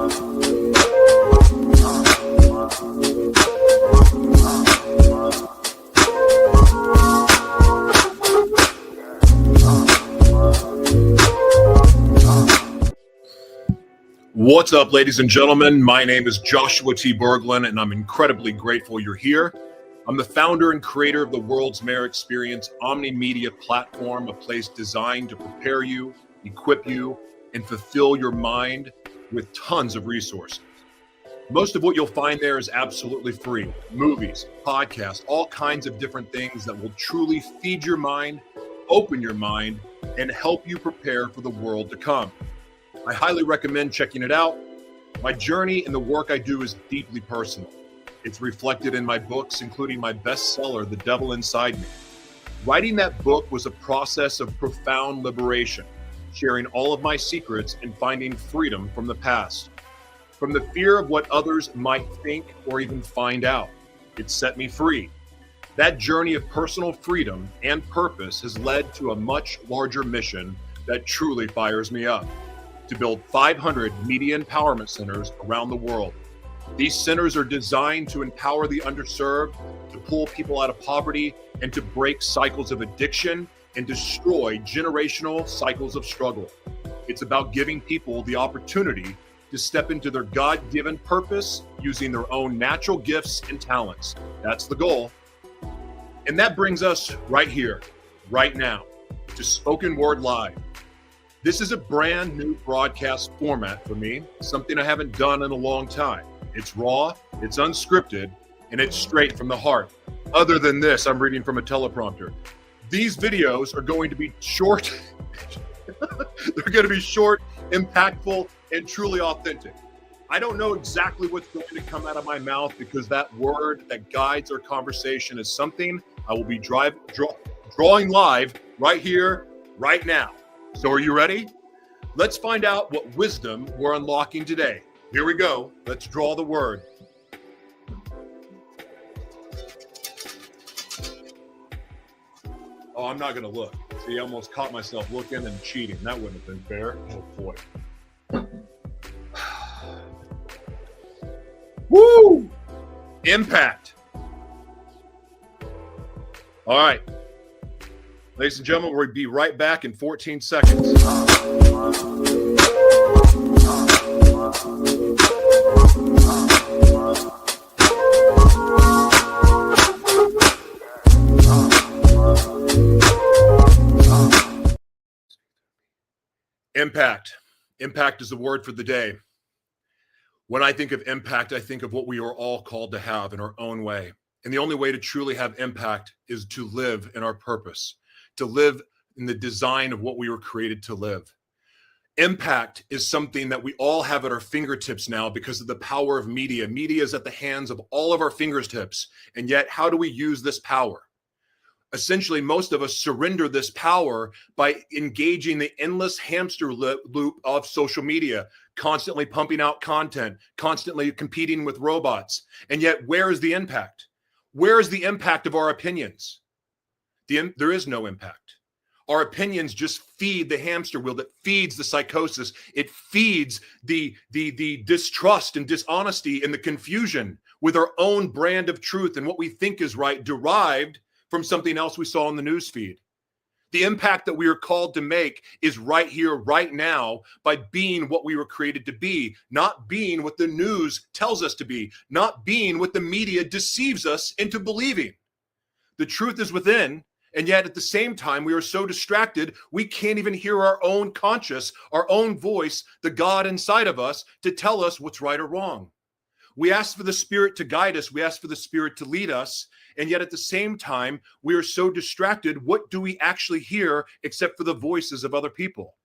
What's up, ladies and gentlemen? My name is Joshua T. Berglan, and I'm incredibly grateful you're here. I'm the founder and creator of the World's Mayor Experience Omni-Media platform, a place designed to prepare you, equip you, and fulfill your mind with tons of resources. Most of what you'll find there is absolutely free. Movies, podcasts, all kinds of different things that will truly feed your mind, open your mind, and help you prepare for the world to come. I highly recommend checking it out. My journey and the work I do is deeply personal. It's reflected in my books, including my bestseller, The Devil Inside Me. Writing that book was a process of profound liberation, sharing all of my secrets and finding freedom from the past. From the fear of what others might think or even find out, it set me free. That journey of personal freedom and purpose has led to a much larger mission that truly fires me up: to build 500 media empowerment centers around the world. These centers are designed to empower the underserved, to pull people out of poverty, and to break cycles of addiction and destroy generational cycles of struggle. It's about giving people the opportunity to step into their God-given purpose using their own natural gifts and talents. That's the goal. And that brings us right here, right now, to Spoken Word Live. This is a brand new broadcast format for me, something I haven't done in a long time. It's raw, it's unscripted, and it's straight from the heart. Other than this, I'm reading from a teleprompter. These videos are going to be short. They're going to be short, impactful, and truly authentic. I don't know exactly what's going to come out of my mouth, because that word that guides our conversation is something I will be drawing live right here, right now. So are you ready? Let's find out what wisdom we're unlocking today. Here we go. Let's draw the word. Oh, I'm not going to look. See, I almost caught myself looking and cheating. That wouldn't have been fair. Oh, boy. Woo! Impact. All right. Ladies and gentlemen, we'll be right back in 14 seconds. Impact. Impact is the word for the day. When I think of impact, I think of what we are all called to have in our own way. And the only way to truly have impact is to live in our purpose, to live in the design of what we were created to live. Impact is something that we all have at our fingertips now because of the power of media. Media is at the hands of all of our fingertips. And yet, how do we use this power? Essentially, most of us surrender this power by engaging the endless hamster loop of social media, constantly pumping out content, constantly competing with robots. And yet, where is the impact? Where is the impact of our opinions? There is no impact. Our opinions just feed the hamster wheel that feeds the psychosis. It feeds the distrust and dishonesty and the confusion with our own brand of truth and what we think is right, derived from something else we saw in the news feed. The impact that we are called to make is right here, right now, by being what we were created to be, not being what the news tells us to be, not being what the media deceives us into believing. The truth is within, and yet at the same time, we are so distracted, we can't even hear our own conscious, our own voice, the God inside of us, to tell us what's right or wrong. We ask for the Spirit to guide us. We ask for the Spirit to lead us. And yet at the same time, we are so distracted. What do we actually hear except for the voices of other people?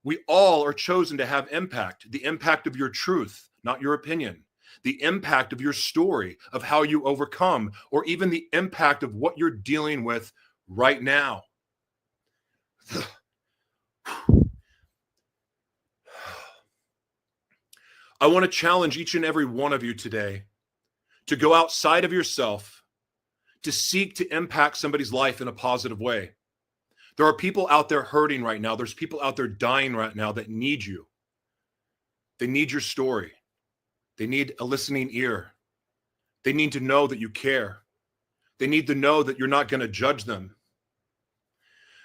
We all are chosen to have impact, the impact of your truth, not your opinion, the impact of your story, of how you overcome, or even the impact of what you're dealing with right now. I want to challenge each and every one of you today to go outside of yourself, to seek to impact somebody's life in a positive way. There are people out there hurting right now. There's people out there dying right now that need you. They need your story. They need a listening ear. They need to know that you care. They need to know that you're not going to judge them.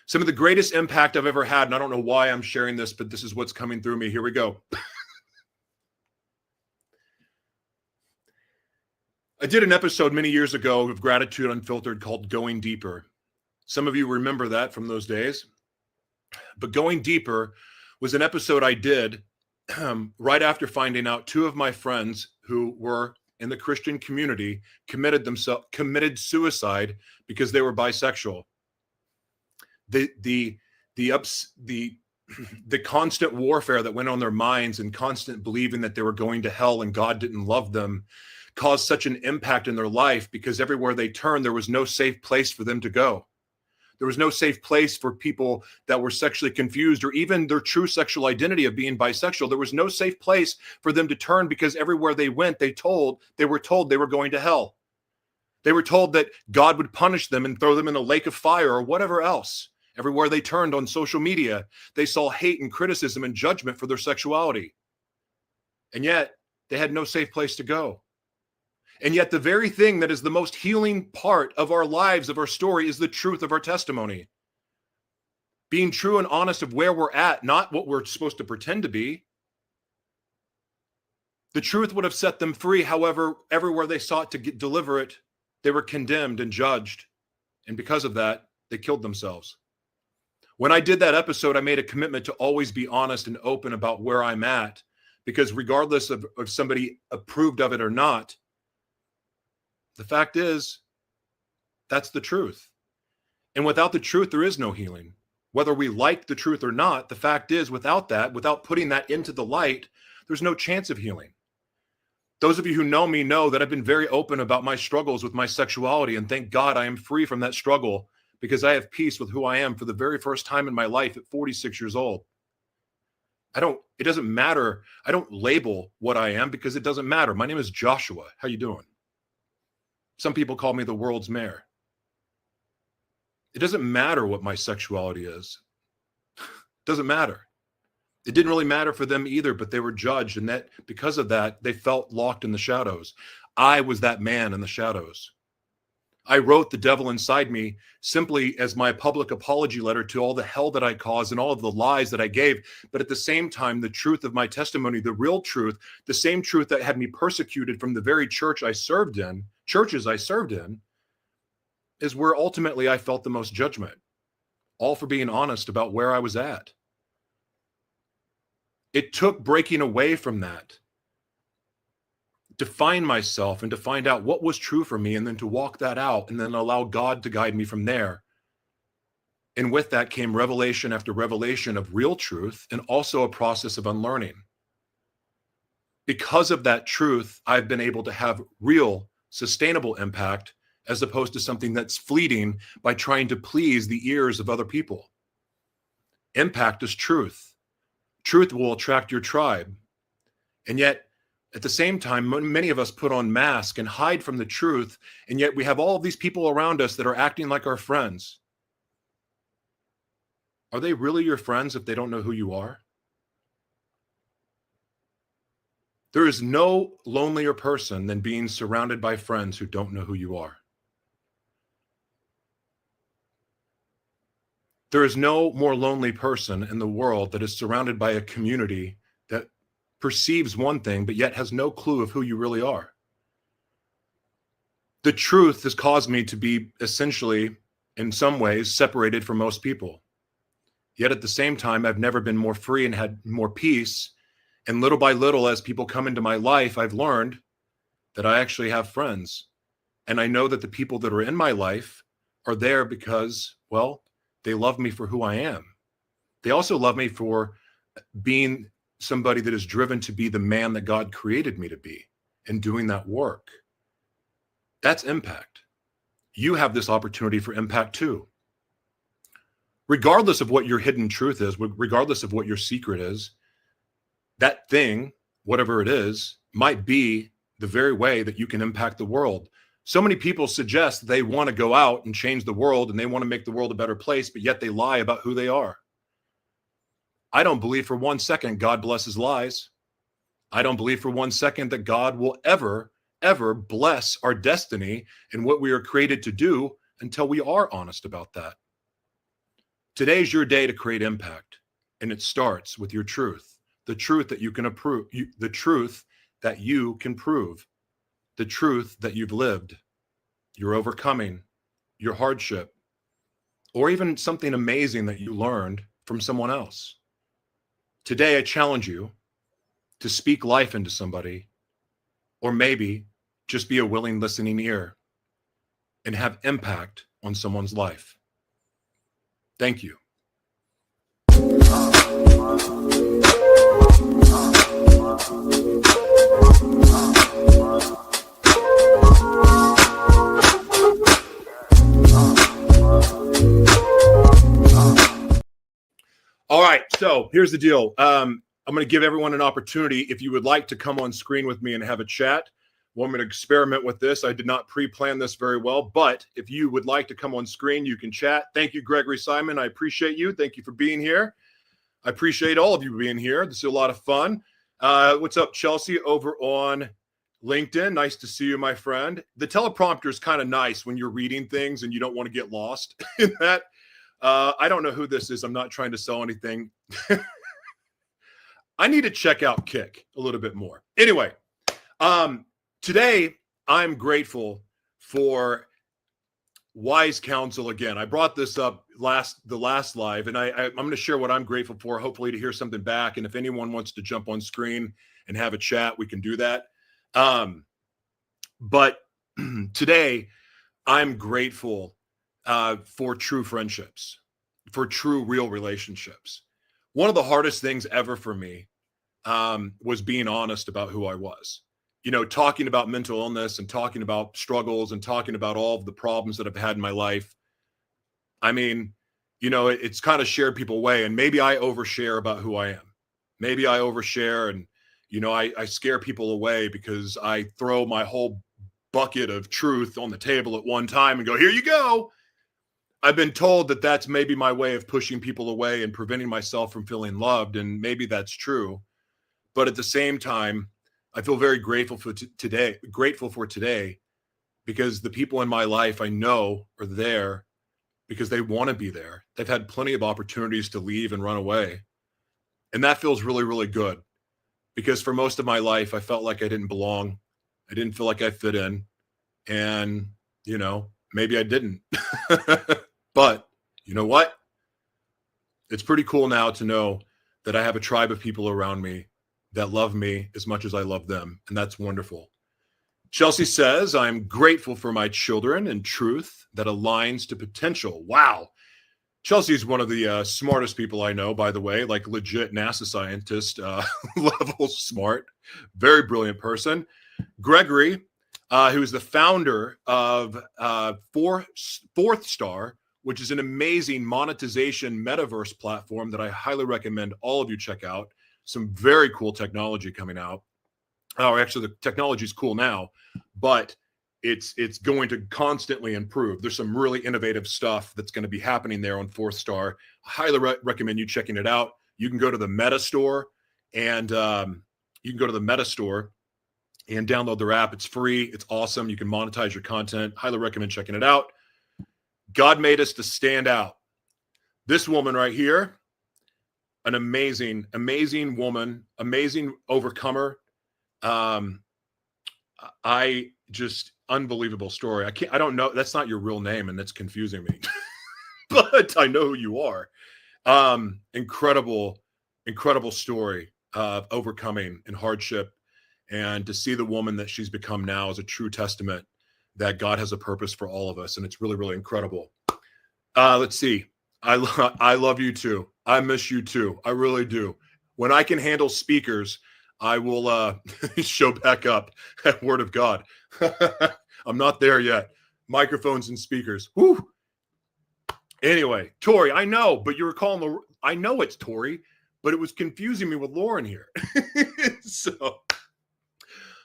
Some of the greatest impact I've ever had, and I don't know why I'm sharing this, but this is what's coming through me. Here we go. I did an episode many years ago of Gratitude Unfiltered called Going Deeper. Some of you remember that from those days. But Going Deeper was an episode I did right after finding out two of my friends who were in the Christian community committed suicide because they were bisexual. The constant warfare that went on their minds and constant believing that they were going to hell and God didn't love them caused such an impact in their life, because everywhere they turned, there was no safe place for them to go. There was no safe place for people that were sexually confused, or even their true sexual identity of being bisexual. There was no safe place for them to turn, because everywhere they went, they were told they were going to hell. They were told that God would punish them and throw them in a lake of fire or whatever else. Everywhere they turned on social media, they saw hate and criticism and judgment for their sexuality. And yet, they had no safe place to go. And yet the very thing that is the most healing part of our lives, of our story, is the truth of our testimony. Being true and honest of where we're at, not what we're supposed to pretend to be. The truth would have set them free. However, everywhere they sought to deliver it, they were condemned and judged. And because of that, they killed themselves. When I did that episode, I made a commitment to always be honest and open about where I'm at, because regardless of if somebody approved of it or not, the fact is, that's the truth. And without the truth, there is no healing. Whether we like the truth or not, the fact is, without that, without putting that into the light, there's no chance of healing. Those of you who know me know that I've been very open about my struggles with my sexuality, and thank God I am free from that struggle, because I have peace with who I am for the very first time in my life at 46 years old. It doesn't matter. I don't label what I am, because it doesn't matter. My name is Joshua. How you doing? Some people call me the world's mayor. It doesn't matter what my sexuality is. It doesn't matter. It didn't really matter for them either, but they were judged, and that because of that, they felt locked in the shadows. I was that man in the shadows. I wrote The Devil Inside Me simply as my public apology letter to all the hell that I caused and all of the lies that I gave. But at the same time, the truth of my testimony, the real truth, the same truth that had me persecuted from the very churches I served in, is where ultimately I felt the most judgment, all for being honest about where I was at. It took breaking away from that to find myself and to find out what was true for me, and then to walk that out and then allow God to guide me from there. And with that came revelation after revelation of real truth, and also a process of unlearning. Because of that truth, I've been able to have real, sustainable impact, as opposed to something that's fleeting by trying to please the ears of other people. Impact is truth. Truth will attract your tribe. And yet, at the same time, many of us put on masks and hide from the truth, and yet we have all of these people around us that are acting like our friends. Are they really your friends if they don't know who you are? There is no lonelier person than being surrounded by friends who don't know who you are. There is no more lonely person in the world that is surrounded by a community that perceives one thing, but yet has no clue of who you really are. The truth has caused me to be essentially, in some ways, separated from most people. Yet at the same time, I've never been more free and had more peace. And little by little, as people come into my life, I've learned that I actually have friends. And I know that the people that are in my life are there because, well, they love me for who I am. They also love me for being somebody that is driven to be the man that God created me to be and doing that work. That's impact. You have this opportunity for impact too. Regardless of what your hidden truth is, regardless of what your secret is, that thing, whatever it is, might be the very way that you can impact the world. So many people suggest they want to go out and change the world and they want to make the world a better place, but yet they lie about who they are. I don't believe for 1 second God blesses lies. I don't believe for one second that God will ever bless our destiny and what we are created to do until we are honest about that. Today's your day to create impact, and it starts with your truth, the truth that you can approve, the truth that you can prove, the truth that you've lived, your overcoming, your hardship, or even something amazing that you learned from someone else. Today, I challenge you to speak life into somebody, or maybe just be a willing listening ear and have impact on someone's life. Thank you. All right, so here's the deal. I'm going to give everyone an opportunity. If you would like to come on screen with me and have a chat, want me to experiment with this. I did not pre-plan this very well, but if you would like to come on screen, you can chat. Thank you, Gregory Simon. I appreciate you. Thank you for being here. I appreciate all of you being here. This is a lot of fun. What's up, Chelsea, over on LinkedIn? Nice to see you, my friend. The teleprompter is kind of nice when you're reading things and you don't want to get lost in that. I don't know who this is. I'm not trying to sell anything. I need to check out Kick a little bit more. Anyway, today I'm grateful for wise counsel again. I brought this up the last live, and I'm going to share what I'm grateful for, hopefully to hear something back. And if anyone wants to jump on screen and have a chat, we can do that. But today I'm grateful for true friendships, for true, real relationships. One of the hardest things ever for me was being honest about who I was. You know, talking about mental illness and talking about struggles and talking about all of the problems that I've had in my life. I mean, you know, it's kind of shared people away, and maybe I overshare about who I am. Maybe I overshare and, you know, I scare people away because I throw my whole bucket of truth on the table at one time and go, here you go. I've been told that that's maybe my way of pushing people away and preventing myself from feeling loved. And maybe that's true. But at the same time, I feel very grateful for today because the people in my life I know are there because they want to be there. They've had plenty of opportunities to leave and run away. And that feels really, really good because for most of my life, I felt like I didn't belong. I didn't feel like I fit in. And, you know, maybe I didn't. But you know what? It's pretty cool now to know that I have a tribe of people around me that love me as much as I love them. And that's wonderful. Chelsea says, I'm grateful for my children and truth that aligns to potential. Wow. Chelsea's one of the smartest people I know, by the way, like legit NASA scientist level smart, very brilliant person. Gregory, who is the founder of Fourth Star, which is an amazing monetization metaverse platform that I highly recommend all of you check out. Some very cool technology coming out. Oh, actually, the technology is cool now, but it's going to constantly improve. There's some really innovative stuff that's going to be happening there on Fourth Star. I highly recommend you checking it out. You can go to the Meta Store and download their app. It's free. It's awesome. You can monetize your content. Highly recommend checking it out. God made us to stand out. This woman right here, an amazing, amazing woman, amazing overcomer. Unbelievable story. I don't know. That's not your real name, and that's confusing me. But I know who you are. Incredible story of overcoming and hardship. And to see the woman that she's become now is a true testament that God has a purpose for all of us. And it's really, really incredible. Let's see. I love you too. I miss you too. I really do. When I can handle speakers, I will show back up at Word of God. I'm not there yet. Microphones and speakers. Whew. Anyway, Tori, I know, but you were calling I know it's Tori, but it was confusing me with Lauren here. So,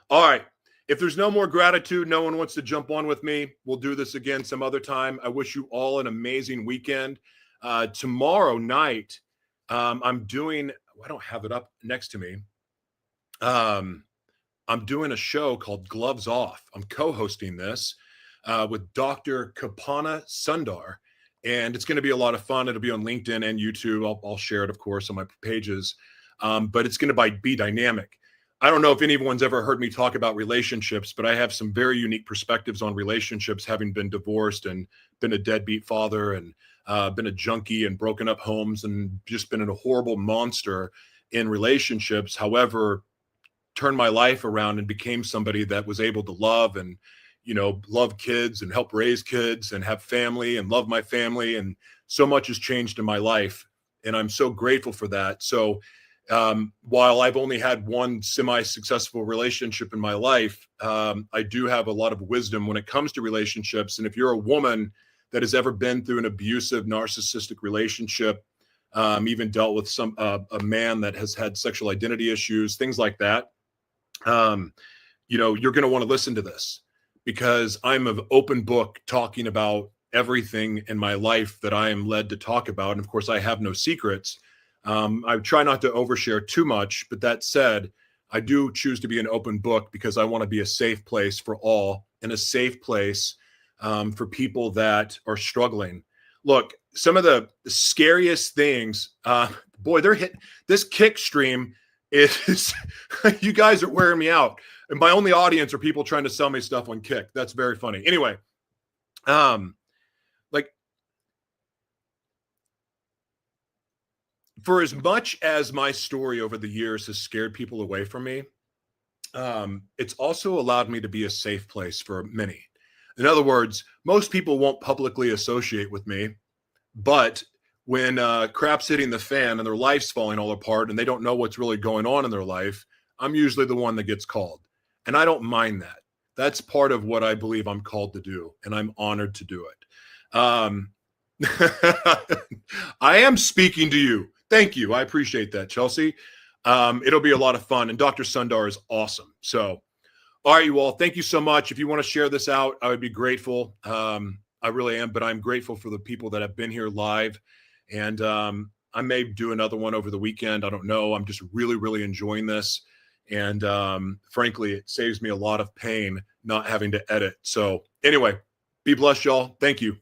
all right. If there's no more gratitude, no one wants to jump on with me, we'll do this again some other time. I wish you all an amazing weekend. Tomorrow night, I don't have it up next to me. Um, I'm doing a show called Gloves Off. I'm co-hosting this with Dr. Kapana Sundar, and it's going to be a lot of fun. It'll be on LinkedIn and YouTube. I'll share it, of course, on my pages. But it's going to be dynamic. I don't know if anyone's ever heard me talk about relationships, but I have some very unique perspectives on relationships, having been divorced and been a deadbeat father and been a junkie and broken up homes and just been a horrible monster in relationships. However, turned my life around and became somebody that was able to love and, love kids and help raise kids and have family and love my family. And so much has changed in my life. And I'm so grateful for that. So while I've only had one semi-successful relationship in my life, I do have a lot of wisdom when it comes to relationships. And if you're a woman that has ever been through an abusive, narcissistic relationship, even dealt with a man that has had sexual identity issues, things like that, you're going to want to listen to this, because I'm an open book talking about everything in my life that I am led to talk about. And of course, I have no secrets. I try not to overshare too much, but that said, I do choose to be an open book because I want to be a safe place for all, and a safe place for people that are struggling. Look, some of the scariest things, boy, they're hit. This kick stream is, you guys are wearing me out. And my only audience are people trying to sell me stuff on Kick. That's very funny. Anyway, for as much as my story over the years has scared people away from me, it's also allowed me to be a safe place for many. In other words, most people won't publicly associate with me, but when crap's hitting the fan and their life's falling all apart and they don't know what's really going on in their life, I'm usually the one that gets called. And I don't mind that. That's part of what I believe I'm called to do, and I'm honored to do it. I am speaking to you. Thank you. I appreciate that, Chelsea. It'll be a lot of fun. And Dr. Sundar is awesome. So, all right, you all, thank you so much. If you want to share this out, I would be grateful. I really am, but I'm grateful for the people that have been here live. And I may do another one over the weekend. I don't know. I'm just really, really enjoying this. And frankly, it saves me a lot of pain not having to edit. So anyway, be blessed, y'all. Thank you.